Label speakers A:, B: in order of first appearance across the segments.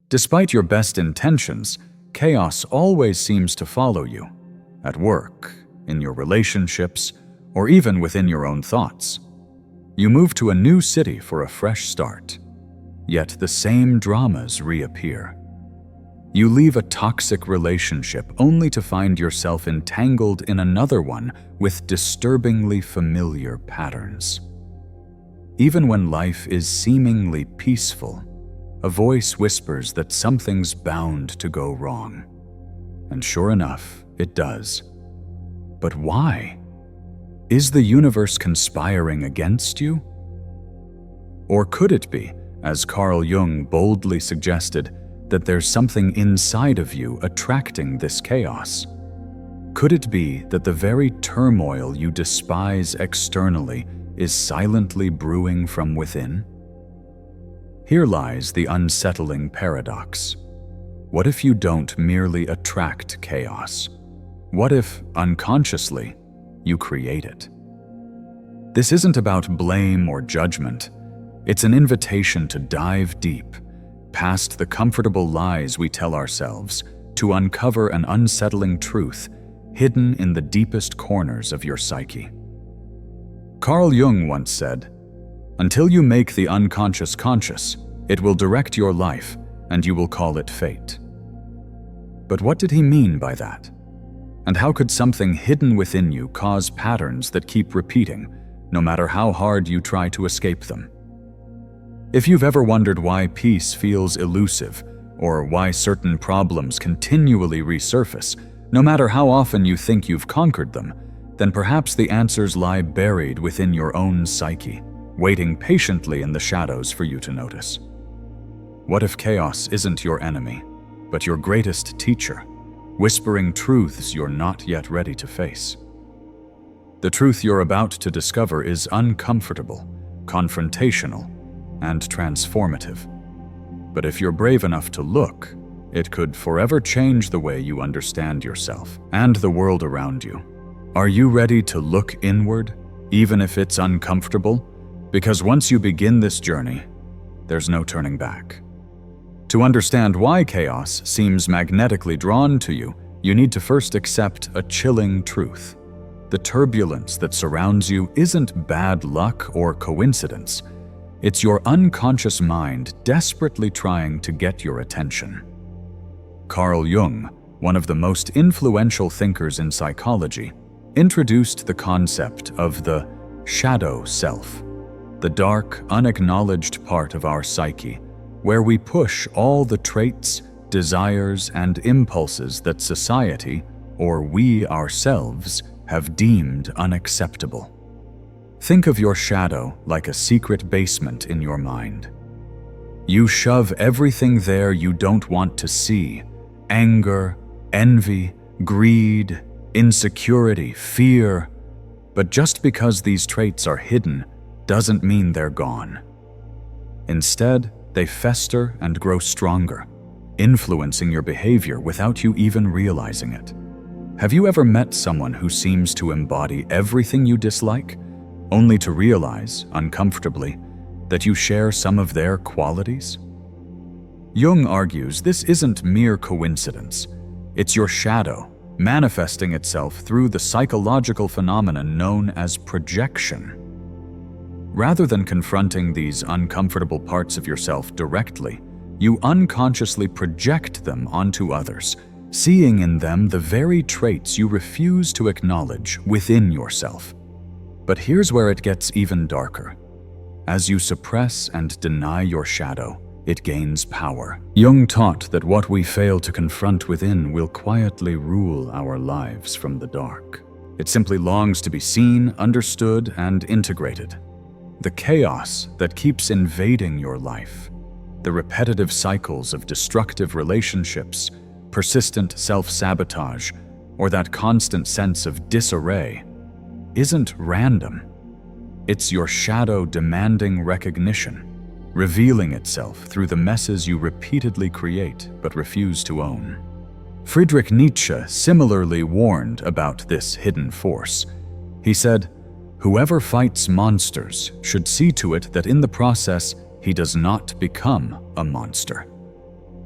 A: Despite your best intentions, chaos always seems to follow you, at work, in your relationships, or even within your own thoughts. You move to a new city for a fresh start, yet the same dramas reappear. You leave a toxic relationship only to find yourself entangled in another one with disturbingly familiar patterns. Even when life is seemingly peaceful, a voice whispers that something's bound to go wrong. And sure enough, it does. But why? Is the universe conspiring against you? Or could it be, as Carl Jung boldly suggested, that there's something inside of you attracting this chaos? Could it be that the very turmoil you despise externally is silently brewing from within? Here lies the unsettling paradox. What if you don't merely attract chaos? What if, unconsciously, you create it? This isn't about blame or judgment. It's an invitation to dive deep, past the comfortable lies we tell ourselves, to uncover an unsettling truth hidden in the deepest corners of your psyche. Carl Jung once said, "Until you make the unconscious conscious, it will direct your life, and you will call it fate." But what did he mean by that? And how could something hidden within you cause patterns that keep repeating, no matter how hard you try to escape them? If you've ever wondered why peace feels elusive, or why certain problems continually resurface, no matter how often you think you've conquered them, then perhaps the answers lie buried within your own psyche, waiting patiently in the shadows for you to notice. What if chaos isn't your enemy, but your greatest teacher, whispering truths you're not yet ready to face? The truth you're about to discover is uncomfortable, confrontational, and transformative. But if you're brave enough to look, it could forever change the way you understand yourself and the world around you. Are you ready to look inward, even if it's uncomfortable? Because once you begin this journey, there's no turning back. To understand why chaos seems magnetically drawn to you, you need to first accept a chilling truth. The turbulence that surrounds you isn't bad luck or coincidence. It's your unconscious mind desperately trying to get your attention. Carl Jung, one of the most influential thinkers in psychology, introduced the concept of the shadow self, the dark, unacknowledged part of our psyche, where we push all the traits, desires, and impulses that society, or we ourselves, have deemed unacceptable. Think of your shadow like a secret basement in your mind. You shove everything there you don't want to see: anger, envy, greed, insecurity, fear. But just because these traits are hidden doesn't mean they're gone. Instead, they fester and grow stronger, influencing your behavior without you even realizing it. Have you ever met someone who seems to embody everything you dislike, only to realize, uncomfortably, that you share some of their qualities? Jung argues this isn't mere coincidence. It's your shadow, manifesting itself through the psychological phenomenon known as projection. Rather than confronting these uncomfortable parts of yourself directly, you unconsciously project them onto others, seeing in them the very traits you refuse to acknowledge within yourself. But here's where it gets even darker. As you suppress and deny your shadow, it gains power. Jung taught that what we fail to confront within will quietly rule our lives from the dark. It simply longs to be seen, understood, and integrated. The chaos that keeps invading your life, the repetitive cycles of destructive relationships, persistent self-sabotage, or that constant sense of disarray, isn't random. It's your shadow demanding recognition, revealing itself through the messes you repeatedly create but refuse to own. Friedrich Nietzsche similarly warned about this hidden force. He said, "Whoever fights monsters should see to it that in the process he does not become a monster."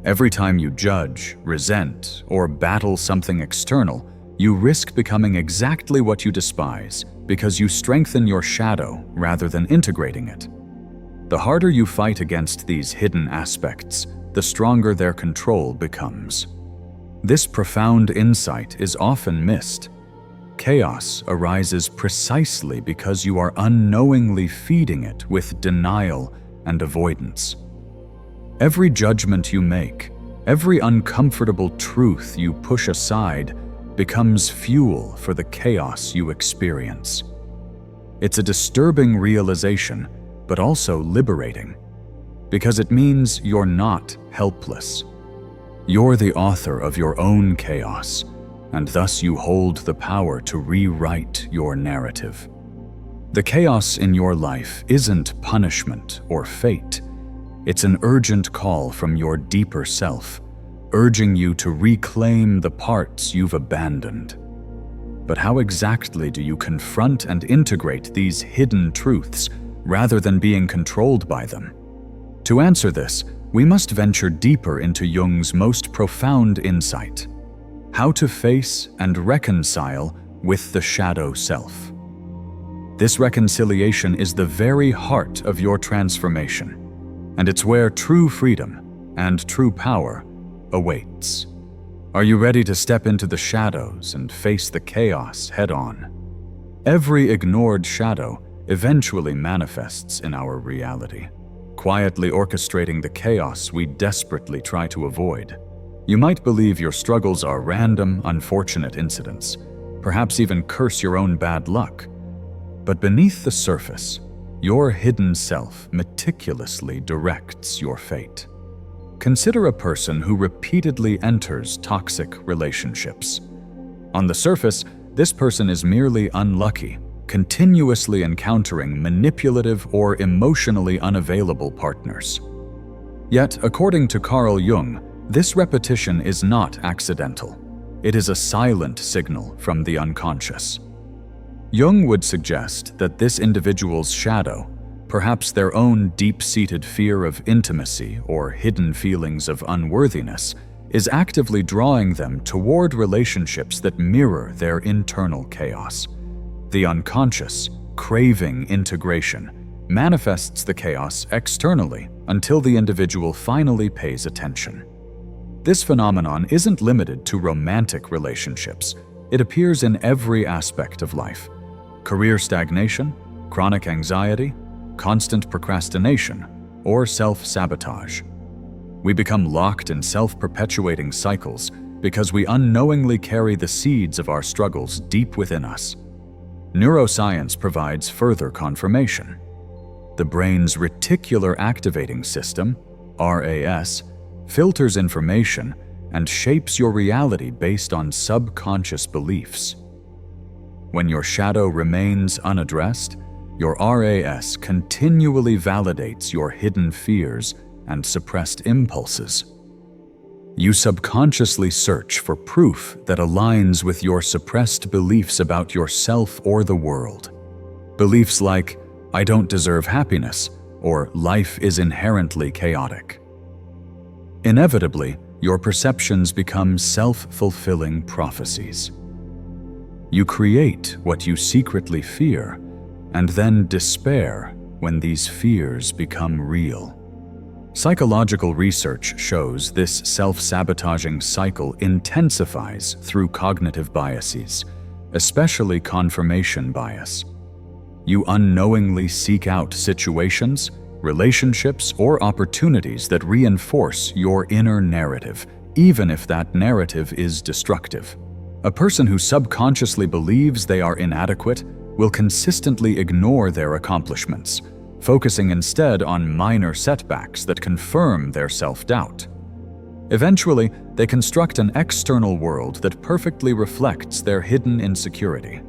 A: Every time you judge, resent, or battle something external, you risk becoming exactly what you despise because you strengthen your shadow rather than integrating it. The harder you fight against these hidden aspects, the stronger their control becomes. This profound insight is often missed. Chaos arises precisely because you are unknowingly feeding it with denial and avoidance. Every judgment you make, every uncomfortable truth you push aside, becomes fuel for the chaos you experience. It's a disturbing realization, but also liberating, because it means you're not helpless. You're the author of your own chaos, and thus you hold the power to rewrite your narrative. The chaos in your life isn't punishment or fate. It's an urgent call from your deeper self, urging you to reclaim the parts you've abandoned. But how exactly do you confront and integrate these hidden truths rather than being controlled by them? To answer this, we must venture deeper into Jung's most profound insight: how to face and reconcile with the shadow self. This reconciliation is the very heart of your transformation, and it's where true freedom and true power awaits. Are you ready to step into the shadows and face the chaos head-on? Every ignored shadow eventually manifests in our reality, quietly orchestrating the chaos we desperately try to avoid. You might believe your struggles are random, unfortunate incidents, perhaps even curse your own bad luck. But beneath the surface, your hidden self meticulously directs your fate. Consider a person who repeatedly enters toxic relationships. On the surface, this person is merely unlucky, continuously encountering manipulative or emotionally unavailable partners. Yet, according to Carl Jung, this repetition is not accidental. It is a silent signal from the unconscious. Jung would suggest that this individual's shadow, perhaps their own deep-seated fear of intimacy or hidden feelings of unworthiness, is actively drawing them toward relationships that mirror their internal chaos. The unconscious, craving integration, manifests the chaos externally until the individual finally pays attention. This phenomenon isn't limited to romantic relationships. It appears in every aspect of life: career stagnation, chronic anxiety, constant procrastination, or self-sabotage. We become locked in self-perpetuating cycles because we unknowingly carry the seeds of our struggles deep within us. Neuroscience provides further confirmation. The brain's reticular activating system, RAS, filters information and shapes your reality based on subconscious beliefs. When your shadow remains unaddressed, your RAS continually validates your hidden fears and suppressed impulses. You subconsciously search for proof that aligns with your suppressed beliefs about yourself or the world. Beliefs like, "I don't deserve happiness," or "life is inherently chaotic." Inevitably, your perceptions become self-fulfilling prophecies. You create what you secretly fear, and then despair when these fears become real. Psychological research shows this self-sabotaging cycle intensifies through cognitive biases, especially confirmation bias. You unknowingly seek out situations, relationships, or opportunities that reinforce your inner narrative, even if that narrative is destructive. A person who subconsciously believes they are inadequate will consistently ignore their accomplishments, focusing instead on minor setbacks that confirm their self-doubt. Eventually, they construct an external world that perfectly reflects their hidden insecurity.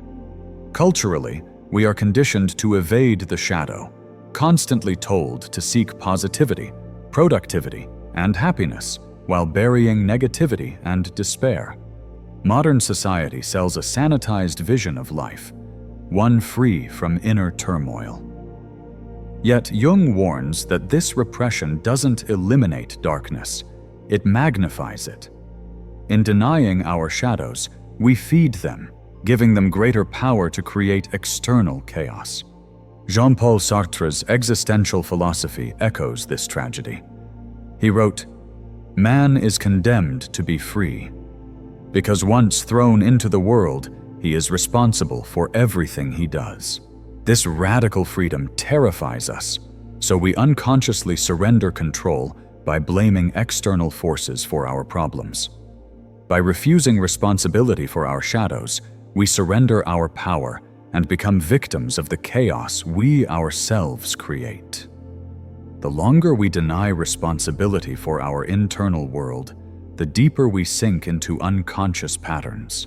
A: Culturally, we are conditioned to evade the shadow, constantly told to seek positivity, productivity, and happiness, while burying negativity and despair. Modern society sells a sanitized vision of life, one free from inner turmoil. Yet Jung warns that this repression doesn't eliminate darkness. it magnifies it. In denying our shadows, we feed them, giving them greater power to create external chaos. Jean-Paul Sartre's existential philosophy echoes this tragedy. He wrote, "Man is condemned to be free. Because once thrown into the world, he is responsible for everything he does." This radical freedom terrifies us, so we unconsciously surrender control by blaming external forces for our problems. By refusing responsibility for our shadows, we surrender our power and become victims of the chaos we ourselves create. The longer we deny responsibility for our internal world, the deeper we sink into unconscious patterns.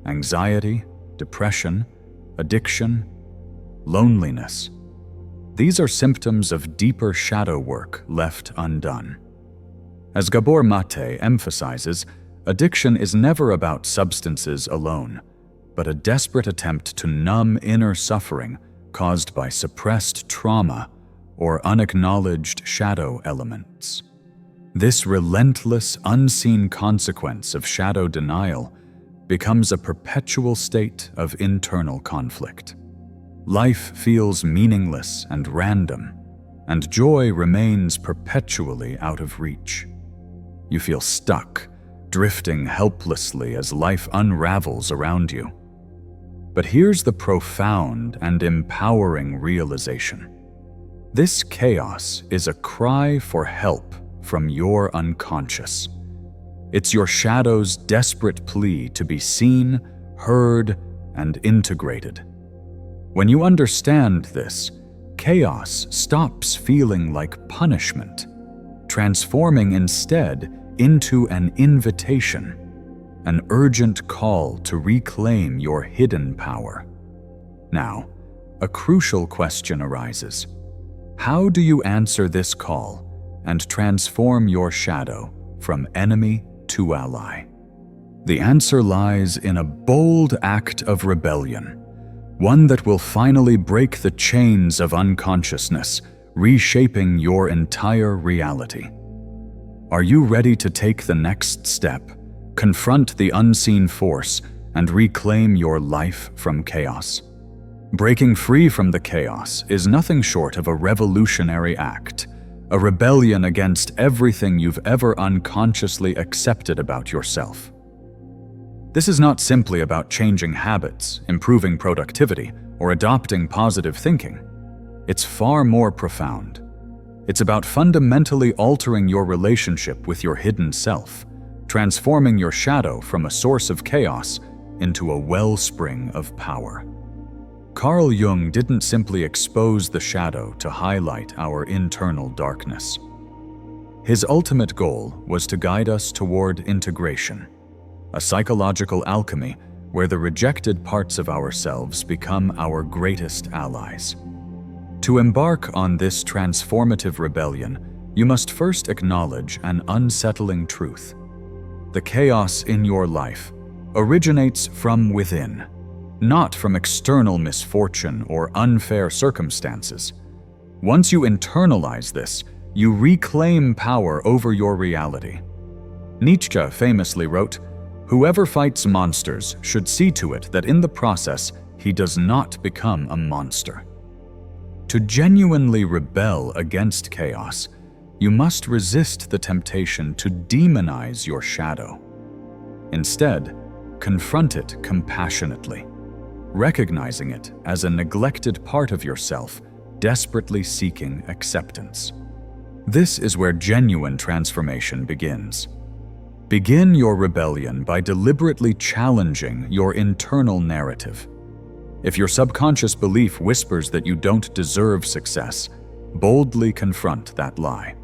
A: Anxiety, depression, addiction, loneliness. These are symptoms of deeper shadow work left undone. As Gabor Mate emphasizes, addiction is never about substances alone, but a desperate attempt to numb inner suffering caused by suppressed trauma or unacknowledged shadow elements. This relentless, unseen consequence of shadow denial becomes a perpetual state of internal conflict. Life feels meaningless and random, and joy remains perpetually out of reach. You feel stuck, drifting helplessly as life unravels around you. But here's the profound and empowering realization. This chaos is a cry for help from your unconscious. It's your shadow's desperate plea to be seen, heard, and integrated. When you understand this, chaos stops feeling like punishment, transforming instead into an invitation, an urgent call to reclaim your hidden power. Now, a crucial question arises. How do you answer this call and transform your shadow from enemy to ally? The answer lies in a bold act of rebellion, one that will finally break the chains of unconsciousness, reshaping your entire reality. Are you ready to take the next step, confront the unseen force, and reclaim your life from chaos? Breaking free from the chaos is nothing short of a revolutionary act, a rebellion against everything you've ever unconsciously accepted about yourself. This is not simply about changing habits, improving productivity, or adopting positive thinking. It's far more profound. It's about fundamentally altering your relationship with your hidden self, transforming your shadow from a source of chaos into a wellspring of power. Carl Jung didn't simply expose the shadow to highlight our internal darkness. His ultimate goal was to guide us toward integration, a psychological alchemy where the rejected parts of ourselves become our greatest allies. To embark on this transformative rebellion, you must first acknowledge an unsettling truth. The chaos in your life originates from within, not from external misfortune or unfair circumstances. Once you internalize this, you reclaim power over your reality. Nietzsche famously wrote, "Whoever fights monsters should see to it that in the process he does not become a monster." To genuinely rebel against chaos, you must resist the temptation to demonize your shadow. Instead, confront it compassionately, recognizing it as a neglected part of yourself desperately seeking acceptance. This is where genuine transformation begins. Begin your rebellion by deliberately challenging your internal narrative. If your subconscious belief whispers that you don't deserve success, boldly confront that lie.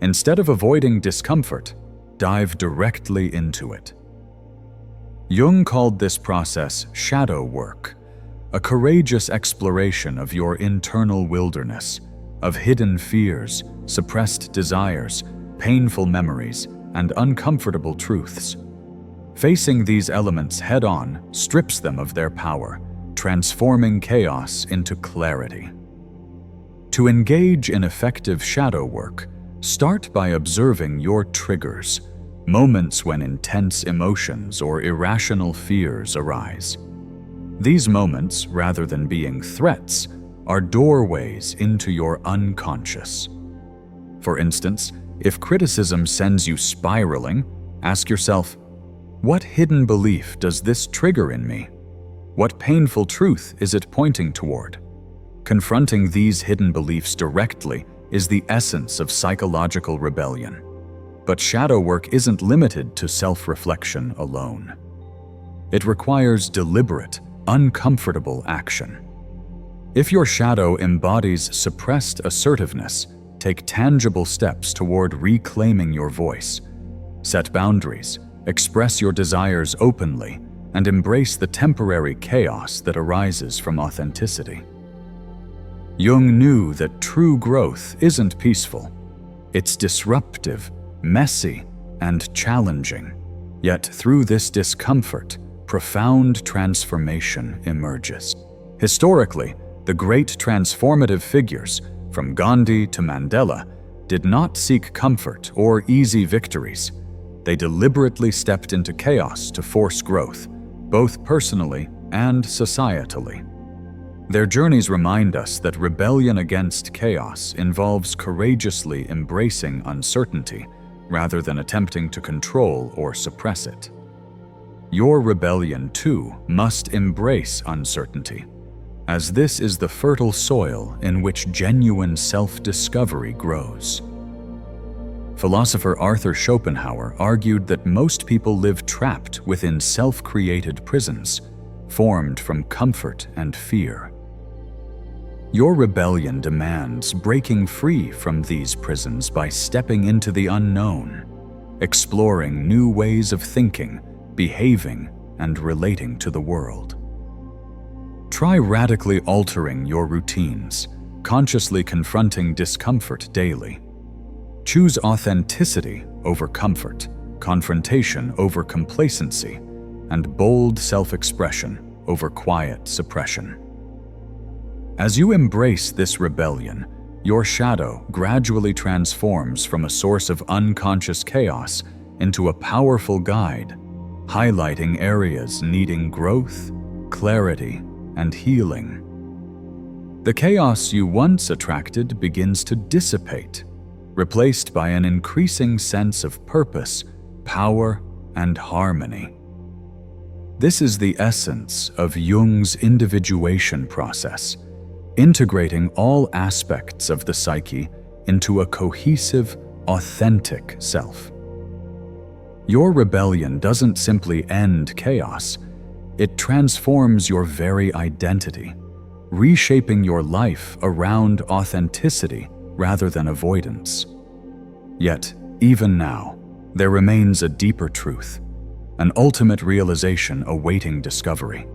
A: Instead of avoiding discomfort, dive directly into it. Jung called this process shadow work, a courageous exploration of your internal wilderness, of hidden fears, suppressed desires, painful memories, and uncomfortable truths. Facing these elements head-on strips them of their power, transforming chaos into clarity. To engage in effective shadow work, Start by observing your triggers, moments when intense emotions or irrational fears arise. These moments, rather than being threats, are doorways into your unconscious. For instance, if criticism sends you spiraling, ask yourself, what hidden belief does this trigger in me? What painful truth is it pointing toward? Confronting these hidden beliefs directly is the essence of psychological rebellion. But shadow work isn't limited to self-reflection alone. It requires deliberate, uncomfortable action. If your shadow embodies suppressed assertiveness, take tangible steps toward reclaiming your voice. Set boundaries, express your desires openly, and embrace the temporary chaos that arises from authenticity. Jung knew that true growth isn't peaceful. It's disruptive, messy, and challenging. Yet through this discomfort, profound transformation emerges. Historically, the great transformative figures, from Gandhi to Mandela, did not seek comfort or easy victories. They deliberately stepped into chaos to force growth, both personally and societally. Their journeys remind us that rebellion against chaos involves courageously embracing uncertainty rather than attempting to control or suppress it. Your rebellion, too, must embrace uncertainty, as this is the fertile soil in which genuine self-discovery grows. Philosopher Arthur Schopenhauer argued that most people live trapped within self-created prisons, formed from comfort and fear. Your rebellion demands breaking free from these prisons by stepping into the unknown, exploring new ways of thinking, behaving, and relating to the world. Try radically altering your routines, consciously confronting discomfort daily. Choose authenticity over comfort, confrontation over complacency, and bold self-expression over quiet suppression. As you embrace this rebellion, your shadow gradually transforms from a source of unconscious chaos into a powerful guide, highlighting areas needing growth, clarity, and healing. The chaos you once attracted begins to dissipate, replaced by an increasing sense of purpose, power, and harmony. This is the essence of Jung's individuation process, integrating all aspects of the psyche into a cohesive, authentic self. Your rebellion doesn't simply end chaos, it transforms your very identity, reshaping your life around authenticity rather than avoidance. Yet, even now, there remains a deeper truth, an ultimate realization awaiting discovery,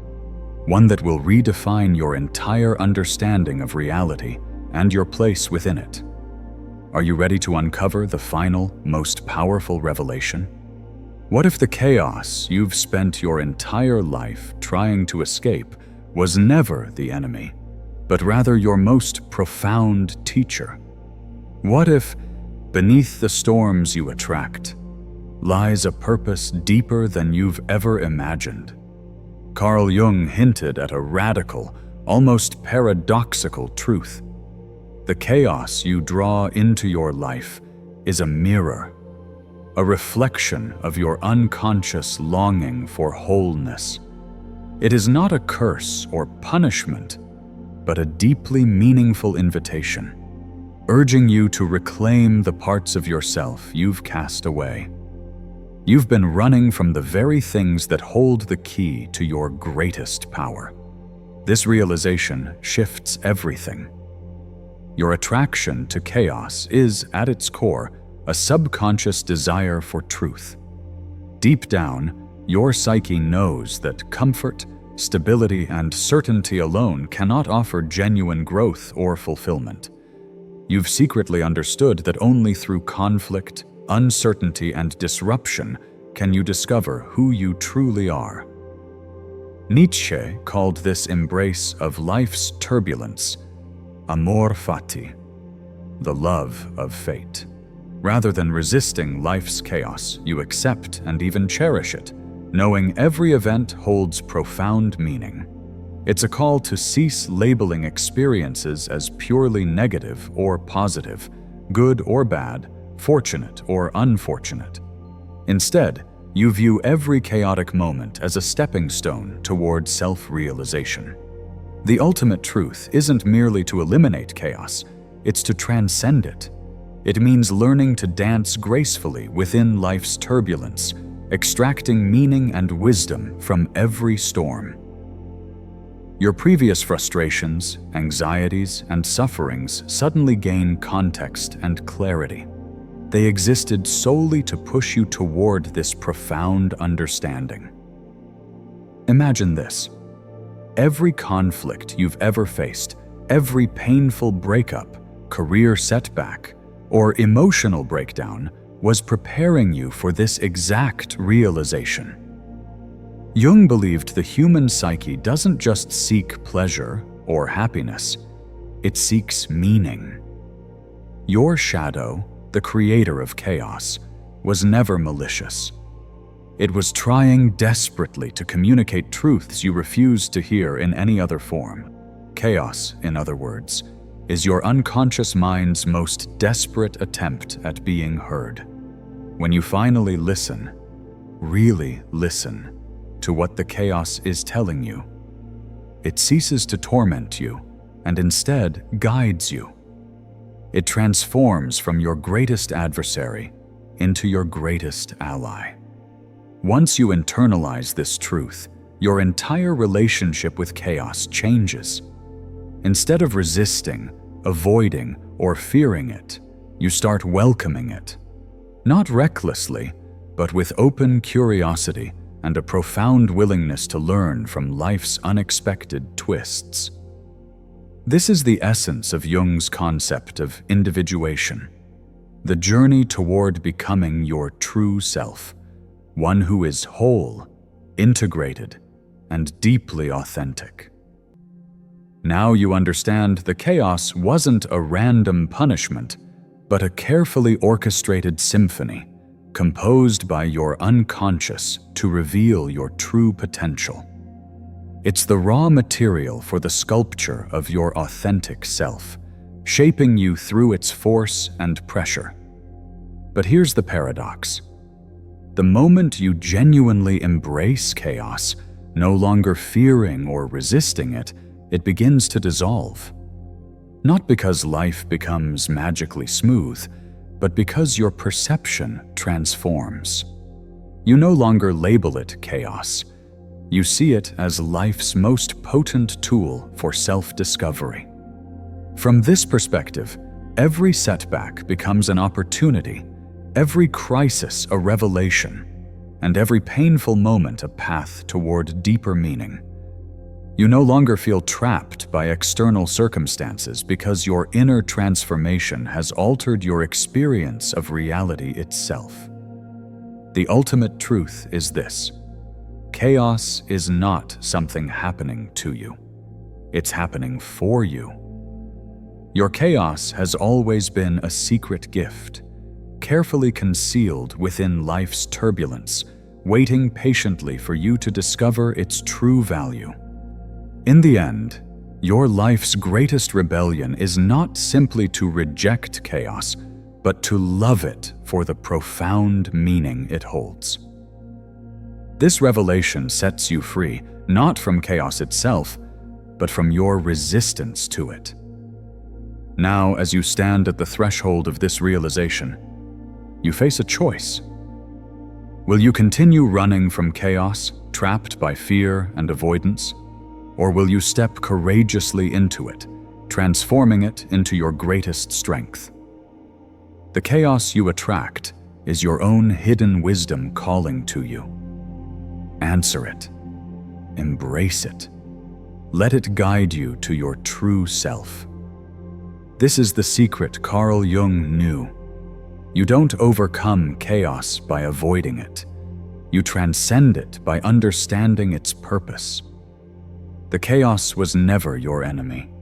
A: one that will redefine your entire understanding of reality and your place within it. Are you ready to uncover the final, most powerful revelation? What if the chaos you've spent your entire life trying to escape was never the enemy, but rather your most profound teacher? What if, beneath the storms you attract, lies a purpose deeper than you've ever imagined? Carl Jung hinted at a radical, almost paradoxical truth. The chaos you draw into your life is a mirror, a reflection of your unconscious longing for wholeness. It is not a curse or punishment, but a deeply meaningful invitation, urging you to reclaim the parts of yourself you've cast away. You've been running from the very things that hold the key to your greatest power. This realization shifts everything. Your attraction to chaos is, at its core, a subconscious desire for truth. Deep down, your psyche knows that comfort, stability, and certainty alone cannot offer genuine growth or fulfillment. You've secretly understood that only through conflict, uncertainty, and disruption can you discover who you truly are. Nietzsche called this embrace of life's turbulence amor fati, the love of fate. Rather than resisting life's chaos, you accept and even cherish it, knowing every event holds profound meaning. It's a call to cease labeling experiences as purely negative or positive, good or bad, fortunate or unfortunate. Instead, you view every chaotic moment as a stepping stone toward self-realization. The ultimate truth isn't merely to eliminate chaos, it's to transcend it. It means learning to dance gracefully within life's turbulence, extracting meaning and wisdom from every storm. Your previous frustrations, anxieties, and sufferings suddenly gain context and clarity. They existed solely to push you toward this profound understanding. Imagine this. Every conflict you've ever faced, every painful breakup, career setback, or emotional breakdown was preparing you for this exact realization. Jung believed the human psyche doesn't just seek pleasure or happiness, it seeks meaning. Your shadow, the creator of chaos, was never malicious. It was trying desperately to communicate truths you refused to hear in any other form. Chaos, in other words, is your unconscious mind's most desperate attempt at being heard. When you finally listen, really listen, to what the chaos is telling you, it ceases to torment you and instead guides you. It transforms from your greatest adversary into your greatest ally. Once you internalize this truth, your entire relationship with chaos changes. Instead of resisting, avoiding, or fearing it, you start welcoming it. Not recklessly, but with open curiosity and a profound willingness to learn from life's unexpected twists. This is the essence of Jung's concept of individuation, the journey toward becoming your true self, one who is whole, integrated, and deeply authentic. Now you understand the chaos wasn't a random punishment, but a carefully orchestrated symphony, composed by your unconscious to reveal your true potential. It's the raw material for the sculpture of your authentic self, shaping you through its force and pressure. But here's the paradox. The moment you genuinely embrace chaos, no longer fearing or resisting it, it begins to dissolve. Not because life becomes magically smooth, but because your perception transforms. You no longer label it chaos. You see it as life's most potent tool for self-discovery. From this perspective, every setback becomes an opportunity, every crisis a revelation, and every painful moment a path toward deeper meaning. You no longer feel trapped by external circumstances because your inner transformation has altered your experience of reality itself. The ultimate truth is this: chaos is not something happening to you. It's happening for you. Your chaos has always been a secret gift, carefully concealed within life's turbulence, waiting patiently for you to discover its true value. In the end, your life's greatest rebellion is not simply to reject chaos, but to love it for the profound meaning it holds. This revelation sets you free, not from chaos itself, but from your resistance to it. Now, as you stand at the threshold of this realization, you face a choice. Will you continue running from chaos, trapped by fear and avoidance? Or will you step courageously into it, transforming it into your greatest strength? The chaos you attract is your own hidden wisdom calling to you. Answer it. Embrace it. Let it guide you to your true self. This is the secret Carl Jung knew. You don't overcome chaos by avoiding it. You transcend it by understanding its purpose. The chaos was never your enemy.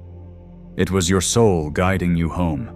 A: It was your soul guiding you home,